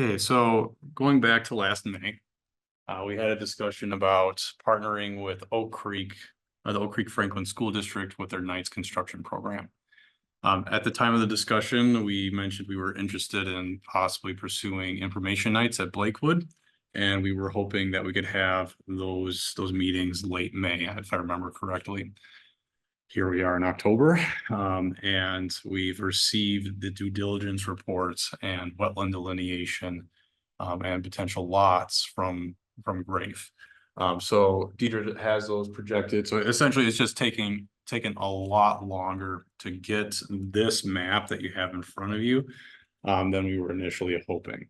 Okay, so going back to last May, we had a discussion about partnering with Oak Creek, the Oak Creek Franklin School District with their Knights construction program. At the time of the discussion, we mentioned we were interested in possibly pursuing information nights at Blakewood. And we were hoping that we could have those meetings late May, if I remember correctly. Here we are in October, and we've received the due diligence reports and wetland delineation and potential lots from Grafe. So Deidre has those projected. So essentially, it's just taking a lot longer to get this map that you have in front of you than we were initially hoping.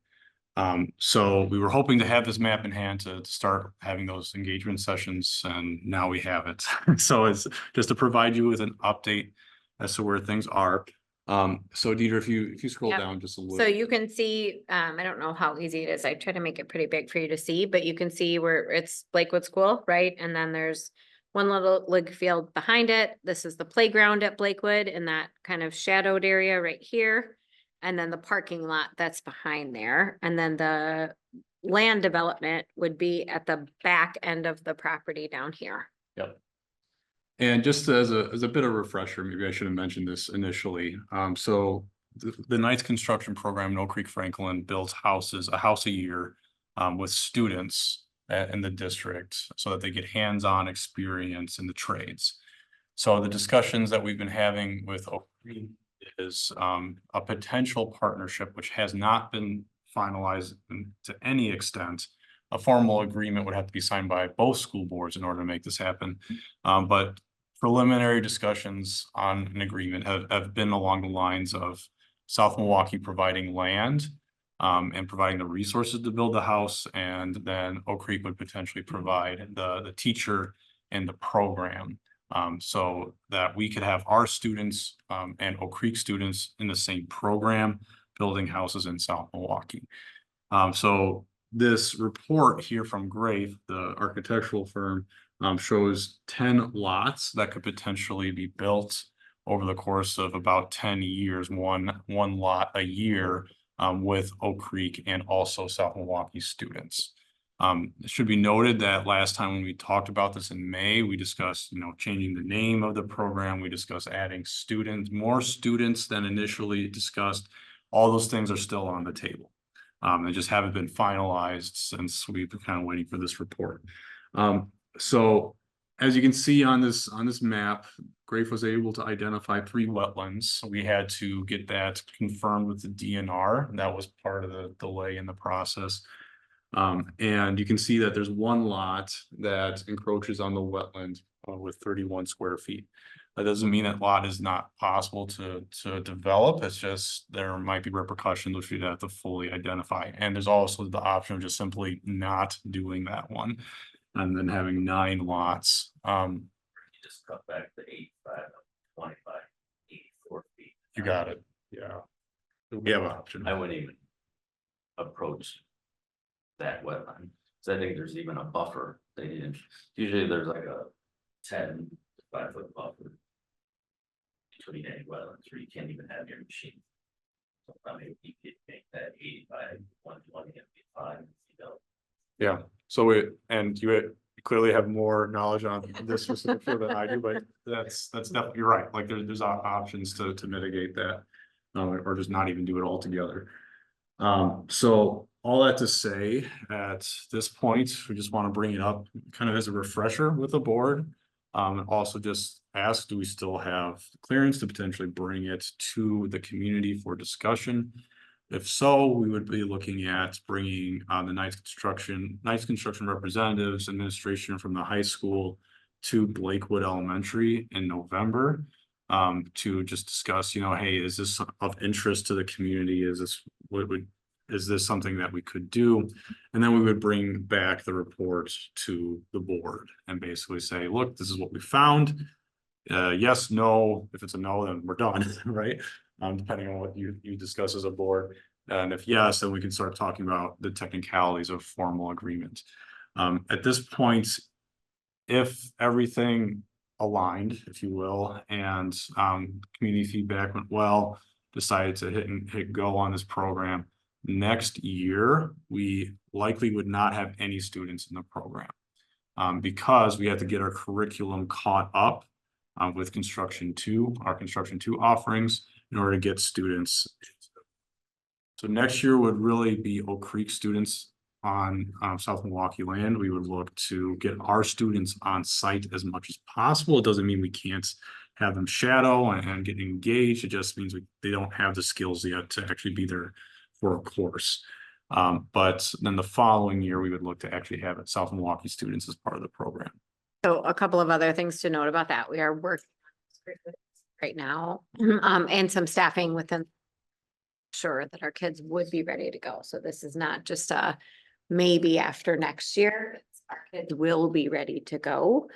So we were hoping to have this map in hand to start having those engagement sessions, and now we have it. So it's just to provide you with an update as to where things are. So Deidre, if you scroll down just a little. So you can see, I don't know how easy it is. I try to make it pretty big for you to see, but you can see where it's Blakewood School, right? And then there's one little league field behind it. This is the playground at Blakewood in that kind of shadowed area right here. And then the parking lot that's behind there. And then the land development would be at the back end of the property down here. Yep. And just as a bit of a refresher, maybe I should have mentioned this initially. So the Knights construction program in Oak Creek Franklin builds a house a year with students in the district so that they get hands-on experience in the trades. So the discussions that we've been having with Oak Creek is a potential partnership which has not been finalized to any extent. A formal agreement would have to be signed by both school boards in order to make this happen. But preliminary discussions on an agreement have been along the lines of South Milwaukee providing land and providing the resources to build the house, and then Oak Creek would potentially provide the teacher and the program. So that we could have our students and Oak Creek students in the same program building houses in South Milwaukee. So this report here from Grafe, the architectural firm, shows 10 lots that could potentially be built over the course of about 10 years, one lot a year with Oak Creek and also South Milwaukee students. It should be noted that last time when we talked about this in May, we discussed, changing the name of the program. We discussed adding more students than initially discussed. All those things are still on the table. They just haven't been finalized since we've been kind of waiting for this report. So as you can see on this map, Grafe was able to identify 3 wetlands. We had to get that confirmed with the DNR. That was part of the delay in the process. And you can see that there's one lot that encroaches on the wetland with 31 square feet. That doesn't mean that lot is not possible to develop. It's just there might be repercussions which we'd have to fully identify. And there's also the option of just simply not doing that one and then having 9 lots. You just cut back the 85, 25, 84 feet. You got it. Yeah. We have an option. I wouldn't even approach that wetland. So I think there's even a buffer. They didn't. Usually there's like a 10 to 5 foot buffer between any wetlands, or you can't even have your machine. So I mean, you could make that 85, 120, and be fine. Yeah. So you clearly have more knowledge on this specifically than I do, but that's definitely, you're right. Like there's options to mitigate that, or just not even do it altogether. So all that to say, at this point, we just want to bring it up kind of as a refresher with the board. And also just ask, do we still have clearance to potentially bring it to the community for discussion? If so, we would be looking at bringing the Knights construction representatives, administration from the high school to Blakewood Elementary in November to just discuss, hey, is this of interest to the community? Is this something that we could do? And then we would bring back the report to the board and basically say, look, this is what we found. Yes, no. If it's a no, then we're done, right? Depending on what you discuss as a board. And if yes, then we can start talking about the technicalities of formal agreement. At this point, if everything aligned, if you will, and community feedback went well, decided to hit go on this program, Next year, we likely would not have any students in the program. Because we have to get our curriculum caught up with our construction 2 offerings in order to get students. So next year would really be Oak Creek students on South Milwaukee land. We would look to get our students on site as much as possible. It doesn't mean we can't have them shadow and get engaged. It just means they don't have the skills yet to actually be there for a course. But then the following year, we would look to actually have South Milwaukee students as part of the program. So a couple of other things to note about that. We are working right now, and some staffing within sure that our kids would be ready to go. So this is not just a maybe after next year. Our kids will be ready to go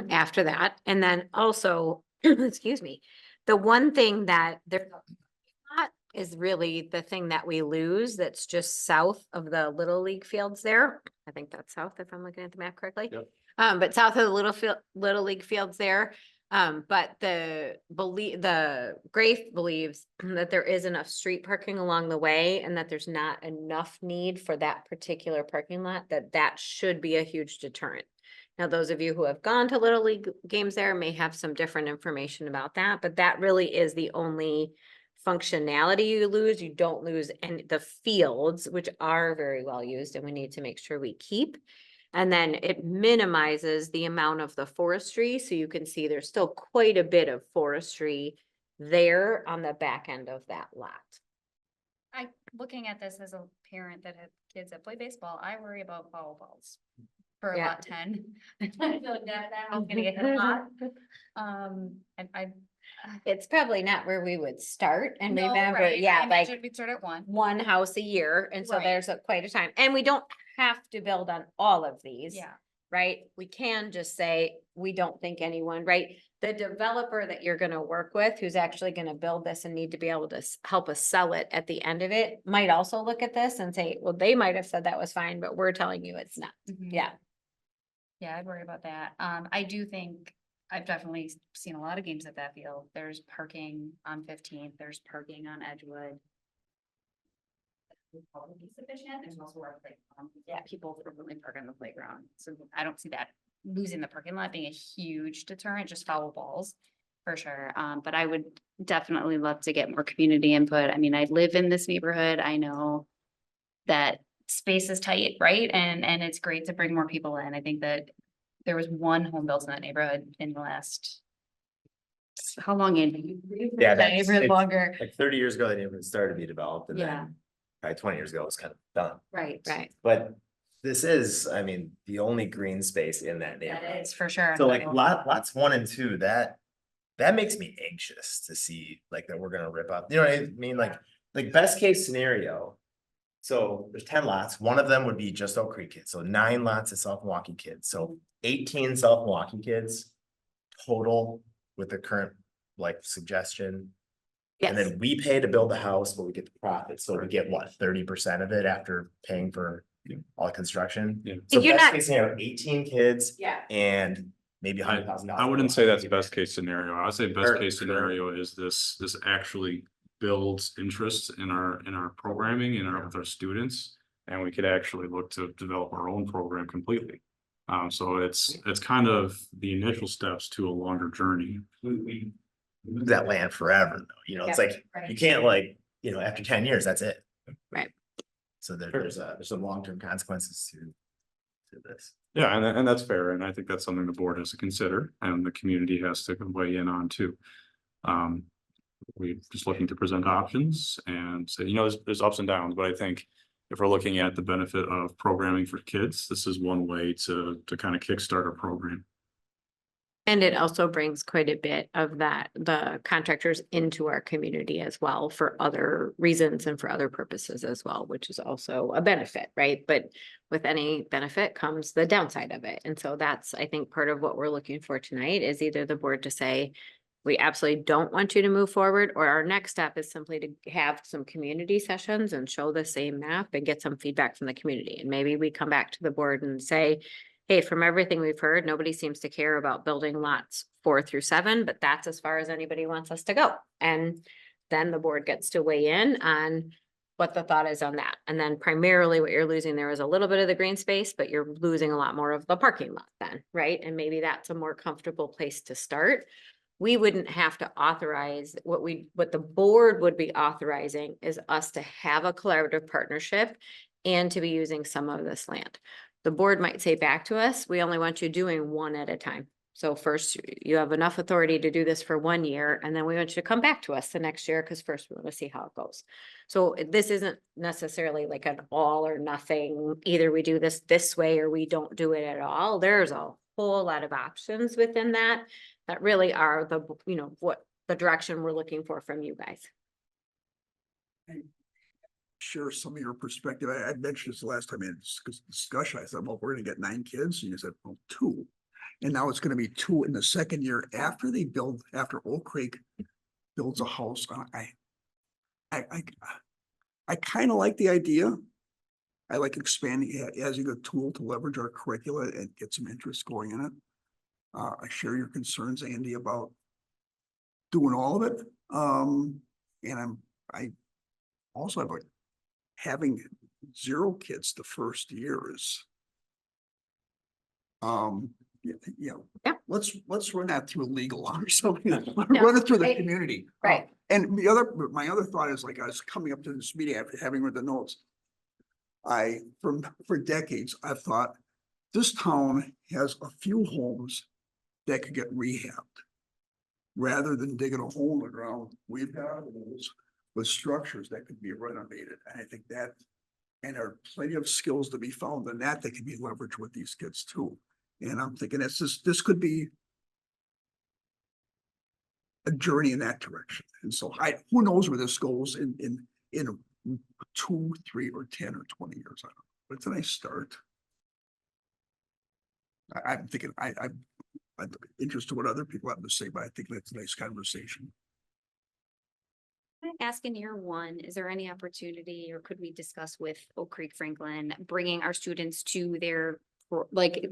after that. And then also, excuse me, the one thing that there is really the thing that we lose that's just south of the Little League fields there. I think that's south if I'm looking at the map correctly. Yep. But south of the Little League fields there. But the Grafe believes that there is enough street parking along the way and that there's not enough need for that particular parking lot, that should be a huge deterrent. Now, those of you who have gone to Little League games there may have some different information about that, but that really is the only functionality you lose. You don't lose any the fields, which are very well used and we need to make sure we keep. And then it minimizes the amount of the forestry. So you can see there's still quite a bit of forestry there on the back end of that lot. Looking at this as a parent that has kids that play baseball, I worry about foul balls for Yeah. lot 10. I feel like that was gonna get hit a lot. And It's probably not where we would start and no, remember, right, yeah, I like imagine we'd start at 1. one house a year. And so Right. there's quite a time. And we don't have to build on all of these. Yeah, Right? We can just say, we don't think anyone, right? The developer that you're gonna work with, who's actually gonna build this and need to be able to help us sell it at the end of it, might also look at this and say, well, they might have said that was fine, but we're telling you it's not. mhm. Yeah. Yeah, I'd worry about that. I do think I've definitely seen a lot of games at that field. There's parking on 15th, there's parking on Edgewood. Would probably be sufficient. There's also where like, people frequently park on the playground. So I don't see that losing the parking lot being a huge deterrent, just foul balls for sure. But I would definitely love to get more community input. I mean, I live in this neighborhood. I know that space is tight, right? And it's great to bring more people in. I think that there was one home built in that neighborhood in the last, how long? Andy? Yeah, That neighborhood longer. Like 30 years ago, the neighborhood started to be developed and Yeah. then probably 20 years ago, it was kind of done. Right. Right. But this is, I mean, the only green space in that That neighborhood. is for sure. So like lots 1 and 2, that makes me anxious to see like that we're gonna rip up, you know what I mean? Like best case scenario. So there's 10 lots, one of them would be just Oak Creek kids, so 9 lots of South Milwaukee kids, so 18 South Milwaukee kids. Total with the current like suggestion. And Yes. then we pay to build the house, but we get the profit, so we get what, 30% of it after paying for all the construction? Yeah. So You're best not- case scenario, 18 kids Yeah. and maybe $100,000. I wouldn't say that's best case scenario. I would say best Or- case scenario is this actually builds interest in our programming and with our students. And we could actually look to develop our own program completely. So it's kind of the initial steps to a longer journey. We lose that land forever, though, you know, it's Yeah, like, you right. can't like, you know, after 10 years, that's it. Right. So there's some long-term consequences to this. Yeah, and that's fair. And I think that's something the board has to consider and the community has to weigh in on too. We're just looking to present options and say, you know, there's ups and downs, but I think if we're looking at the benefit of programming for kids, this is one way to kind of kickstart a program. And it also brings quite a bit of the contractors into our community as well for other reasons and for other purposes as well, which is also a benefit, right? But with any benefit comes the downside of it. And so that's, I think, part of what we're looking for tonight is either the board to say, we absolutely don't want you to move forward, or our next step is simply to have some community sessions and show the same map and get some feedback from the community. And maybe we come back to the board and say, hey, from everything we've heard, nobody seems to care about building lots 4 through 7, but that's as far as anybody wants us to go. And then the board gets to weigh in on, what the thought is on that. And then primarily what you're losing there is a little bit of the green space, but you're losing a lot more of the parking lot then, right? And maybe that's a more comfortable place to start. We wouldn't have to authorize what the board would be authorizing is us to have a collaborative partnership and to be using some of this land. The board might say back to us, we only want you doing one at a time. So first, you have enough authority to do this for 1 year, and then we want you to come back to us the next year, because first we want to see how it goes. So this isn't necessarily like an all or nothing, either we do this way or we don't do it at all. There's a whole lot of options within that really are the, what the direction we're looking for from you guys. Share some of your perspective. I mentioned this the last time in discussion. I said, well, we're gonna get 9 kids. And you said, well, 2. And now it's gonna be 2 in the second year after Oak Creek builds a house. I kind of like the idea. I like expanding it as a good tool to leverage our curricula and get some interest going in it. I share your concerns, Andy, about doing all of it. And I also have having 0 kids the first year is. Yeah. Let's run that through legal or something. Run it through the community. Right. And my other thought is, like, I was coming up to this meeting after having read the notes. For decades, I've thought this town has a few homes that could get rehabbed. Rather than digging a hole in the ground, we've got holes with structures that could be renovated. And I think that, and there are plenty of skills to be found in that can be leveraged with these kids too. And I'm thinking this could be a journey in that direction. And so who knows where this goes in 2, 3, or 10 or 20 years. I don't know. But it's a nice start. I'm thinking I'm interested in what other people have to say, but I think that's a nice conversation. Can I ask, in year 1, is there any opportunity, or could we discuss with Oak Creek Franklin bringing our students to their, like,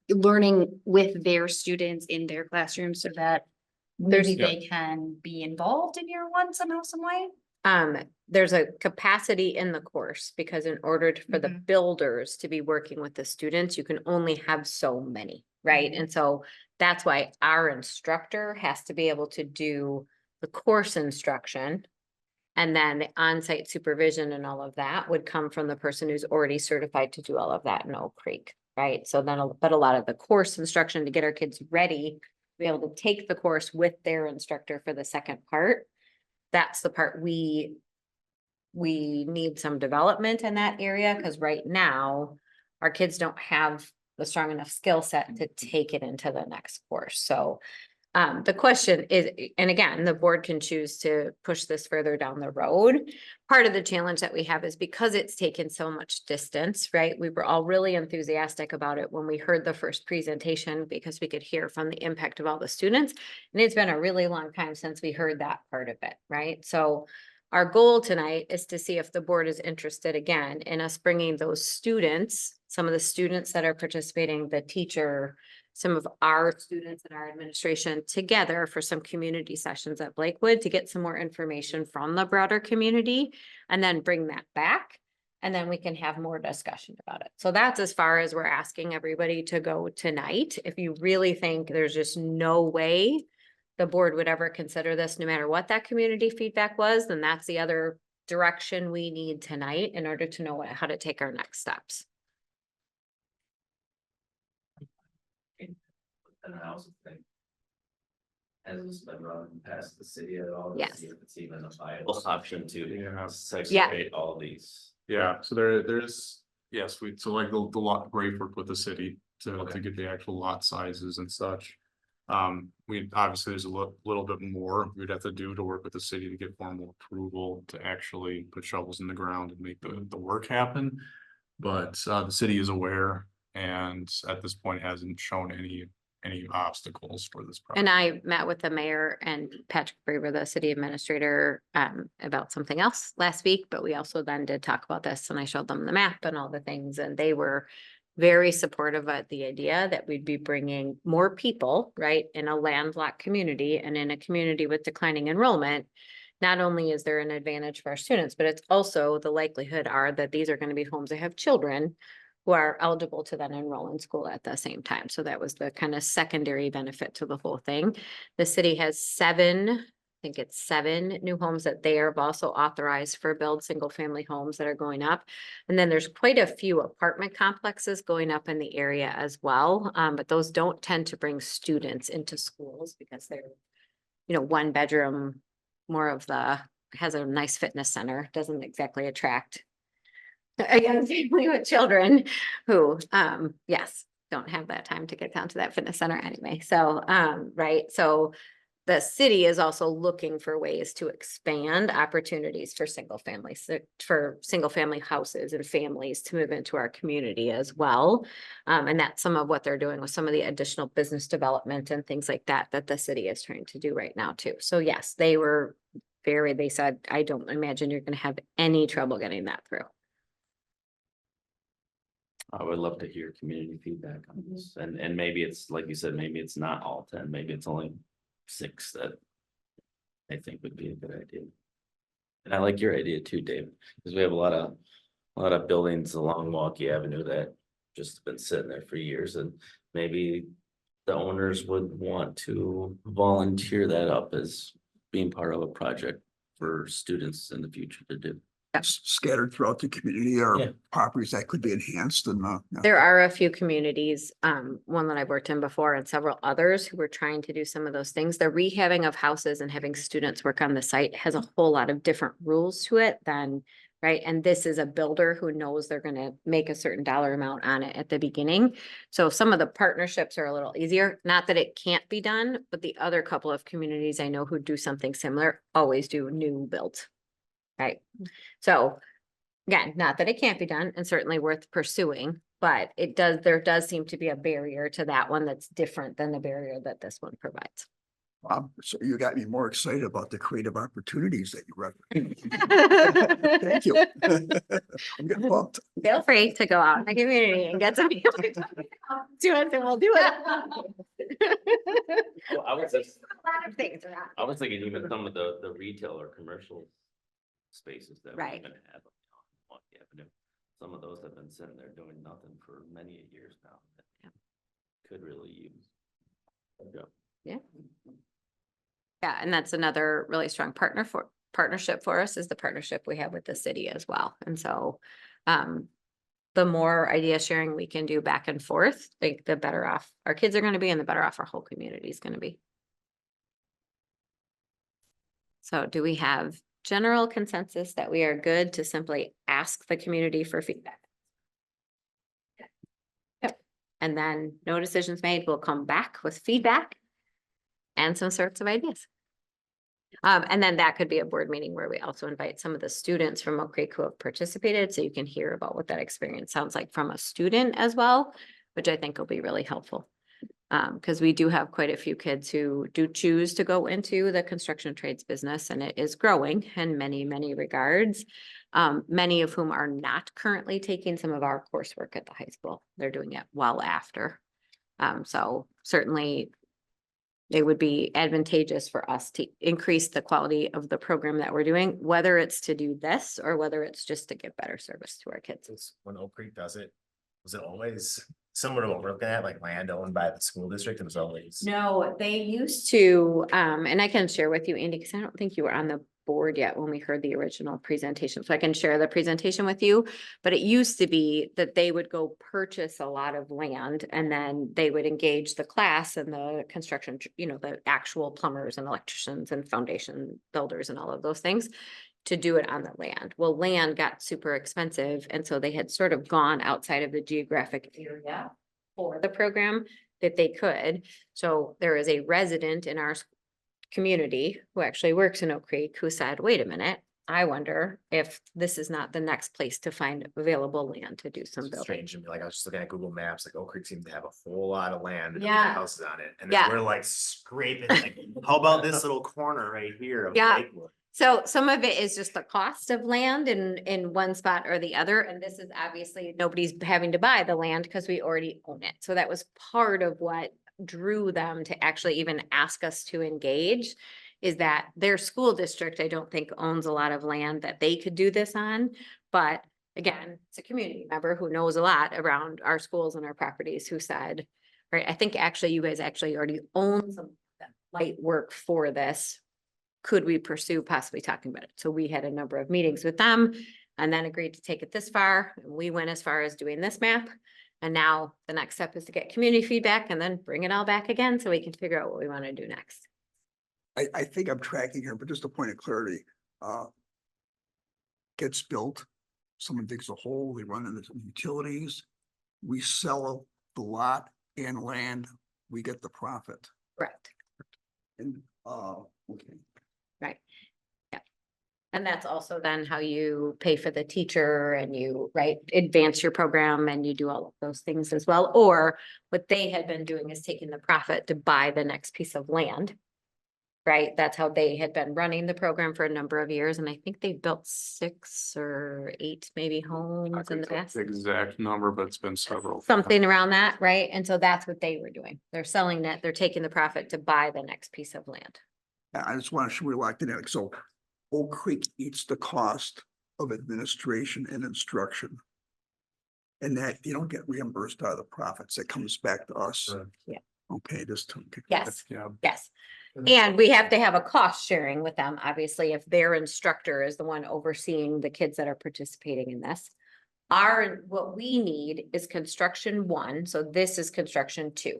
learning with their students in their classrooms so that maybe they can be involved in year 1 somehow, some way? There's a capacity in the course, because in order for the builders to be working with the students, you can only have so many, right? And so that's why our instructor has to be able to do the course instruction. And then the on-site supervision and all of that would come from the person who's already certified to do all of that in Oak Creek, right? So then, but a lot of the course instruction to get our kids ready, to be able to take the course with their instructor for the second part. That's the part we need some development in that area, because right now our kids don't have the strong enough skill set to take it into the next course. So the question is, and again, the board can choose to push this further down the road. Part of the challenge that we have is because it's taken so much distance, right? We were all really enthusiastic about it when we heard the first presentation, because we could hear from the impact of all the students. And it's been a really long time since we heard that part of it, right? So our goal tonight is to see if the board is interested again in us bringing those students, some of the students that are participating, the teacher, some of our students and our administration together for some community sessions at Blakewood to get some more information from the broader community, and then bring that back. And then we can have more discussion about it. So that's as far as we're asking everybody to go tonight. If you really think there's just no way the board would ever consider this, no matter what that community feedback was, then that's the other direction we need tonight in order to know how to take our next steps. And I also think, has this been run past the city at all? to Yes. see if it's even a viable option to Yeah. segregate all these. Yeah, so there's, yes, so like the lot, great work with the city to Okay. get the actual lot sizes and such. We obviously, there's a little bit more we'd have to do to work with the city to get formal approval to actually put shovels in the ground and make the work happen. But the city is aware, and at this point hasn't shown any obstacles for this project. And I met with the mayor and Patrick Braver, the city administrator, about something else last week, but we also then did talk about this, and I showed them the map and all the things, and they were very supportive of the idea that we'd be bringing more people, right, in a landlocked community and in a community with declining enrollment. not only is there an advantage for our students, but it's also the likelihood are that these are gonna be homes that have children who are eligible to then enroll in school at the same time. So that was the kind of secondary benefit to the whole thing. The city has I think it's 7 new homes that they have also authorized for build single-family homes that are going up. And then there's quite a few apartment complexes going up in the area as well. But those don't tend to bring students into schools because they're, 1 bedroom, more of has a nice fitness center, doesn't exactly attract a young family with children who, yes, don't have that time to get down to that fitness center anyway. So, right. So the city is also looking for ways to expand opportunities for single families, for single family houses and families to move into our community as well. And that's some of what they're doing with some of the additional business development and things like that, that the city is trying to do right now too. So yes, they said, I don't imagine you're going to have any trouble getting that through. I would love to hear community feedback on this, and maybe it's, like you said, maybe it's not all 10, maybe it's only 6 that I think would be a good idea. And I like your idea too, Dave, because we have a lot of buildings along Walkie Avenue that just been sitting there for years, and maybe the owners would want to volunteer that up as being part of a project for students in the future to do. Scattered throughout the community or Yeah. properties that could be enhanced and, yeah. There are a few communities, one that I've worked in before and several others who were trying to do some of those things. The rehabbing of houses and having students work on the site has a whole lot of different rules to it than, right? And this is a builder who knows they're gonna make a certain dollar amount on it at the beginning. So some of the partnerships are a little easier, not that it can't be done, but the other couple of communities I know who do something similar always do new builds. Right? So again, not that it can't be done and certainly worth pursuing, but there does seem to be a barrier to that one that's different than the barrier that this one provides. So you got me more excited about the creative opportunities that you referenced. Thank you. I'm getting pumped. Feel free to go out in the community and get some people to do it, and we'll do it. Well, I was A lot of things around. I was thinking even some of the retail or commercial spaces that we're Right. gonna have on Walkie Avenue. Some of those have been sitting there doing nothing for many years now. that Yeah. Could really use. Yeah. Yeah. Yeah, and that's another really strong partnership for us is the partnership we have with the city as well. And so, the more idea sharing we can do back and forth, like the better off our kids are going to be and the better off our whole community is going to be. So do we have general consensus that we are good to simply ask the community for feedback? Yep. And then no decisions made, we'll come back with feedback and some sorts of ideas. And then that could be a board meeting where we also invite some of the students from Oak Creek who have participated, so you can hear about what that experience sounds like from a student as well, which I think will be really helpful. Because we do have quite a few kids who do choose to go into the construction trades business, and it is growing in many, many regards. Many of whom are not currently taking some of our coursework at the high school. They're doing it well after. So certainly it would be advantageous for us to increase the quality of the program that we're doing, whether it's to do this or whether it's just to give better service to our kids. Since when Oak Creek does it, was it always similar to what we're looking at, like land owned by the school district? It was always. No, they used to, and I can share with you, Andy, because I don't think you were on the board yet when we heard the original presentation. So I can share the presentation with you, but it used to be that they would go purchase a lot of land and then they would engage the class and the construction, the actual plumbers and electricians and foundation builders and all of those things to do it on the land. Well, land got super expensive. And so they had sort of gone outside of the geographic area for the program that they could. So there is a resident in our community who actually works in Oak Creek who said, wait a minute, I wonder if this is not the next place to find available land to do some It's building. strange to me. Like I was just looking at Google Maps, like Oak Creek seems to have a whole lot of land and Yeah. houses on it. And Yeah. then we're like scraping, like, how about this little corner right here of Yeah. Lakewood? So some of it is just the cost of land in one spot or the other. And this is obviously nobody's having to buy the land because we already own it. So that was part of what drew them to actually even ask us to engage is that their school district, I don't think owns a lot of land that they could do this on. But again, it's a community member who knows a lot around our schools and our properties who said, right, I think actually you guys actually already own some that might work for this. Could we pursue possibly talking about it? So we had a number of meetings with them and then agreed to take it this far. And we went as far as doing this map. And now the next step is to get community feedback and then bring it all back again so we can figure out what we want to do next. I think I'm tracking here, but just a point of clarity, gets built, someone digs a hole, they run into some utilities, we sell the lot and land, we get the profit. Correct. And, okay. Right. Yeah. And that's also then how you pay for the teacher and you, right, advance your program and you do all of those things as well. Or what they had been doing is taking the profit to buy the next piece of land. Right? That's how they had been running the program for a number of years. And I think they built 6 or 8 maybe homes in the past. Exact number, but it's been several. Something around that, right? And so that's what they were doing. They're selling that, they're taking the profit to buy the next piece of land. I just want to show we locked in. Like, so Oak Creek eats the cost of administration and instruction. And that you don't get reimbursed out of the profits. It comes back to us. Correct. Yeah. Okay, just. Yes, Yeah. yes. And we have to have a cost sharing with them, obviously, if their instructor is the one overseeing the kids that are participating in this. What we need is construction 1, so this is construction 2.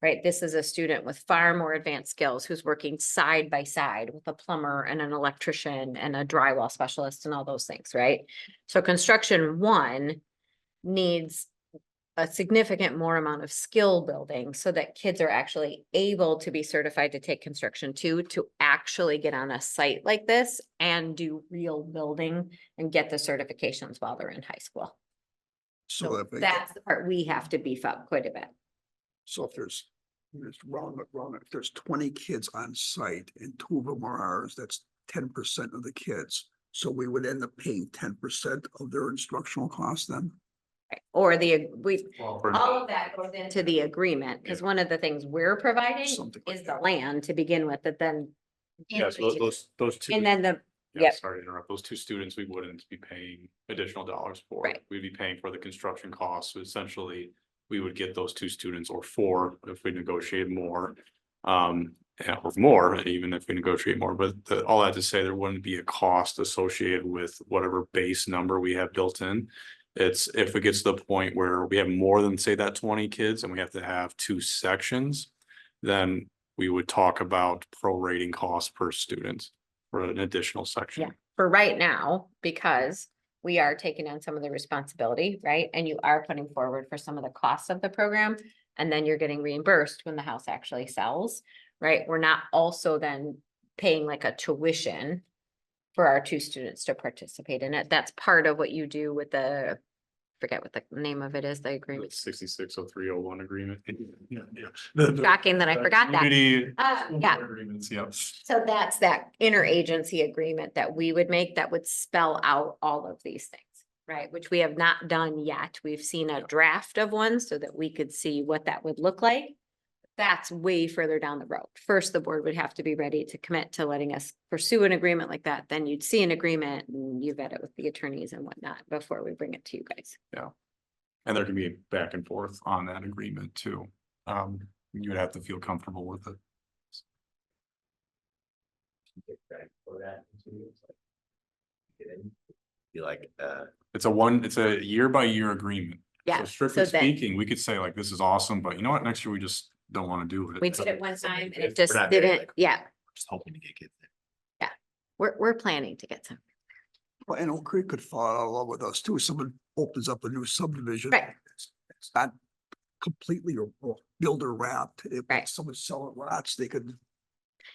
Right, this is a student with far more advanced skills who's working side by side with a plumber and an electrician and a drywall specialist and all those things, right? So construction 1 needs a significant more amount of skill building so that kids are actually able to be certified to take construction 2 to actually get on a site like this and do real building and get the certifications while they're in high school. So So that they- that's the part we have to beef up quite a bit. So if there's round, if there's 20 kids on site and 2 of them are ours, that's 10% of the kids. So we would end up paying 10% of their instructional costs then? Right? Or Well, for- all of that goes into the agreement, because one of the things we're providing Something like is the that. land to begin with, that then. Yes, those 2. And then Yeah, yep. sorry to interrupt. Those 2 students, we wouldn't be paying additional dollars for. Right. We'd be paying for the construction costs. So essentially, we would get those 2 students or 4 if we negotiate more. Yeah, or more, even if we negotiate more, but all that to say, there wouldn't be a cost associated with whatever base number we have built in. It's if it gets to the point where we have more than, say, that 20 kids and we have to have 2 sections, then we would talk about prorating costs per student for an additional section. Yeah. For right now, because we are taking on some of the responsibility, right? And you are putting forward for some of the costs of the program, and then you're getting reimbursed when the house actually sells, right? We're not also then paying like a tuition for our 2 students to participate in it. That's part of what you do with forget what the name of it is, the agreement. 660301 agreement. Yeah, yeah. Shocking that I forgot that. Community Yeah. agreements, yeah. So that's that interagency agreement that we would make that would spell out all of these things, right? Which we have not done yet. We've seen a draft of one so that we could see what that would look like. That's way further down the road. First, the board would have to be ready to commit to letting us pursue an agreement like that. Then you'd see an agreement and you vet it with the attorneys and whatnot before we bring it to you guys. And there can be back and forth on that agreement too. You would have to feel comfortable with it. Be like, It's a year by year agreement. Yeah, So strictly so then- speaking, we could say like, this is awesome, but you know what, next year we just don't want to do it. We did it one time and We're it just not there, didn't, like- yeah, just hoping to get kids. we're planning to get some. Well, and Oak Creek could fall out of love with us too. Someone opens up a new subdivision. Right. It's not completely or builder wrapped. If Right. someone's selling lots, they could.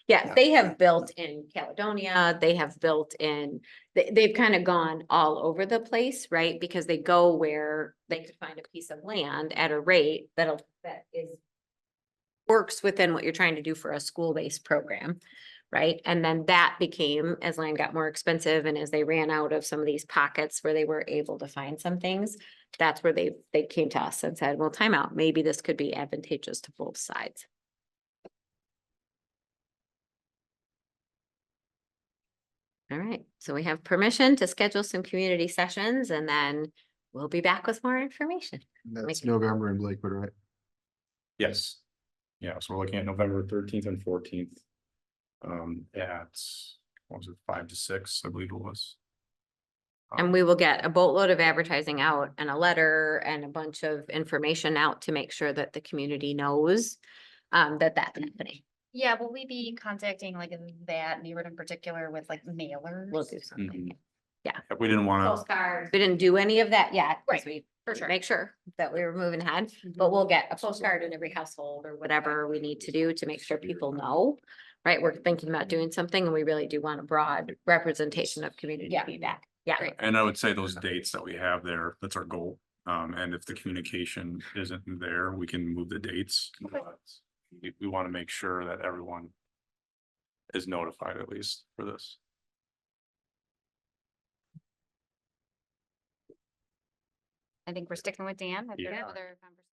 Yeah, Yeah. they have built in Caledonia, they have built in, they've kind of gone all over the place, right? Because they go where they could find a piece of land at a rate that is works within what you're trying to do for a school-based program, right? And then that became, as land got more expensive and as they ran out of some of these pockets where they were able to find some things, that's where they came to us and said, well, time out, maybe this could be advantageous to both sides. All right, so we have permission to schedule some community sessions and then we'll be back with more information. That's Make- November in Blakewood, right? Yes. Yeah, so we're looking at November 13th and 14th. At, what was it, 5 to 6, I believe it was. And we will get a boatload of advertising out and a letter and a bunch of information out to make sure that the community knows that that's happening. Yeah, will we be contacting like that neighborhood in particular with like mailers? We'll do something. If we didn't want to, Postcards. We didn't do any of that yet. 'cause Right, we for sure. Make sure that we were moving ahead, but we'll get a postcard in every household or whatever we need to do to make sure people know. Right, we're thinking about doing something and we really do want a broad representation of community Yeah. feedback. Yeah. Great. and I would say those dates that we have there, that's our goal. And if the communication isn't there, we can move the dates. But we want to make sure that everyone is notified at least for this. I think we're sticking with Dan. If there are Yeah. other conversations.